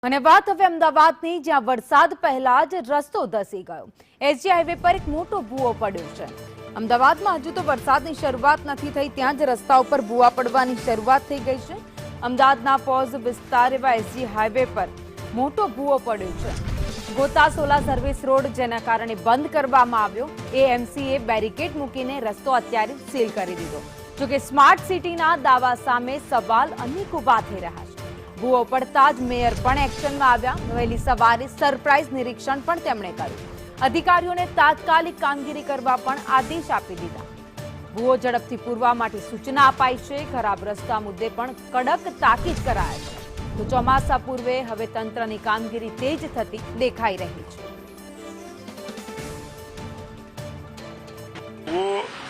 અને વાત હવે અમદાવાદની, જ્યાં વરસાદ પહેલા જ રસ્તો ધસી ગયો। એસજી હાઈવે પર એક મોટો ભૂવો પડ્યો છે। અમદાવાદમાં હજુ તો વરસાદની શરૂઆત નથી થઈ, ત્યાં જ રસ્તા ઉપર ભૂવા પડવાની શરૂઆત થઈ ગઈ છે। અમદાવાદના પોઝ વિસ્તાર એવા એસજી હાઈવે પર મોટો ભૂવો પડ્યો છે। ગોતાસોલા સર્વિસ રોડ, જેના કારણે બંધ કરવામાં આવ્યો। એએમસીએ બેરિકેડ મૂકીને રસ્તો અત્યારે સીલ કરી દીધો। જોકે સ્માર્ટ સિટીના દાવા સામે સવાલ અનેક ઉભા થઈ રહ્યા છે। ભૂવો પડતા જ મેયર પણ એક્શનમાં આવ્યા। વહેલી સવારે સરપ્રાઇઝ નિરીક્ષણ પણ તેમણે કર્યું। અધિકારીઓને તાત્કાલિક કામગીરી કરવા પણ આદેશ આપી દીધા। ભૂવો ઝડપથી પૂરવા માટે સૂચના અપાઈ છે। ખરાબ રસ્તા મુદ્દે પણ કડક તાકીદ કરાયા છે। તો ચોમાસા પૂર્વે હવે તંત્રની કામગીરી તેજ થતી દેખાઈ રહી છે।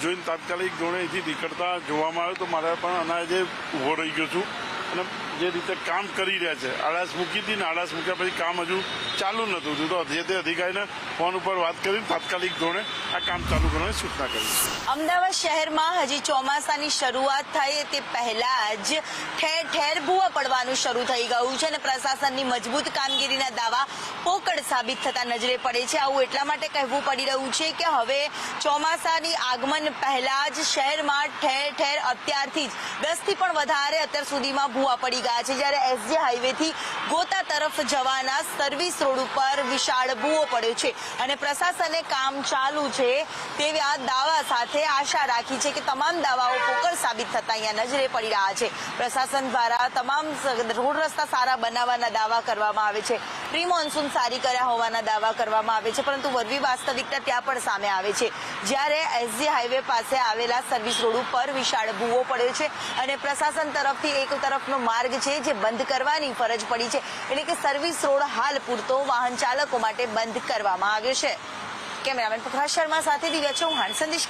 જોઈને તાત્કાલિક ધોરણે અહીંથી નીકળતા જોવામાં આવ્યો તો મારે પણ અનાજે ઉભો રહી ગયો છું અને જે રીતે કામ કરી રહ્યા છે, આળસ મૂકી હતી ને આળસ મૂક્યા પછી કામ હજુ ચાલુ નહોતું થયું, તો જે તે અધિકારીને ફોન ઉપર વાત કરીને તાત્કાલિક ધોરણે આ કામ ચાલુ કરવાની સૂચના કરી। અમદાવાદ શહેરમાં હજી ચોમાસાની શરૂઆત થાય તે પહેલા જ ઠેર ઠેર ભૂવા પડવાનું શરૂ થઈ ગયું છે અને પ્રશાસનની મજબૂત કામગીરીના દાવા પોકળ સાબિત થતા નજરે પડે છે। આવું એટલા માટે કહેવું પડી રહ્યું છે કે હવે ચોમાસાની આગમન પહેલા જ શહેરમાં ઠેર ઠેર અત્યારથી જ 10 થી પણ વધારે અત્યાર સુધીમાં ભૂવા પડી ગયા છે। જ્યારે એસજી હાઈવેથી ગોતા તરફ જવાના સર્વિસ રોડ ઉપર વિશાળ ભૂવો પડ્યો છે અને પ્રશાસને કામ ચાલુ છે તેવા દાવા સાથે આશા રાખી છે કે તમામ દાવાઓ પોકળ સાબિત થતા અહીંયા નજરે પડી રહ્યા છે। પ્રશાસન દ્વારા તમામ રોડ રસ્તા સારા બનાવવાના દાવા કરવામાં આવે છે, પ્રી મોન્સૂન સારી કર્યા હોવાના દાવા કરવામાં આવે છે, પરંતુ વરવી વાસ્તવિકતા ત્યાં પણ સામે આવે છે। જ્યારે એસજી હાઈવે પાસે આવેલા સર્વિસ રોડ ઉપર વિશાળ ભૂવો પડ્યો છે અને પ્રશાસન તરફથી એક તરફનો માર્ગ છે જે બંધ કરવાની ફરજ પડી છે, એટલે કે સર્વિસ રોડ હાલ પૂરતો વાહન ચાલકો માટે બંધ કરવામાં આવ્યો છે। કેમેરામેન પ્રકાશ શર્મા સાથે દિવ્યા ચૌહાણ, સંદેશ।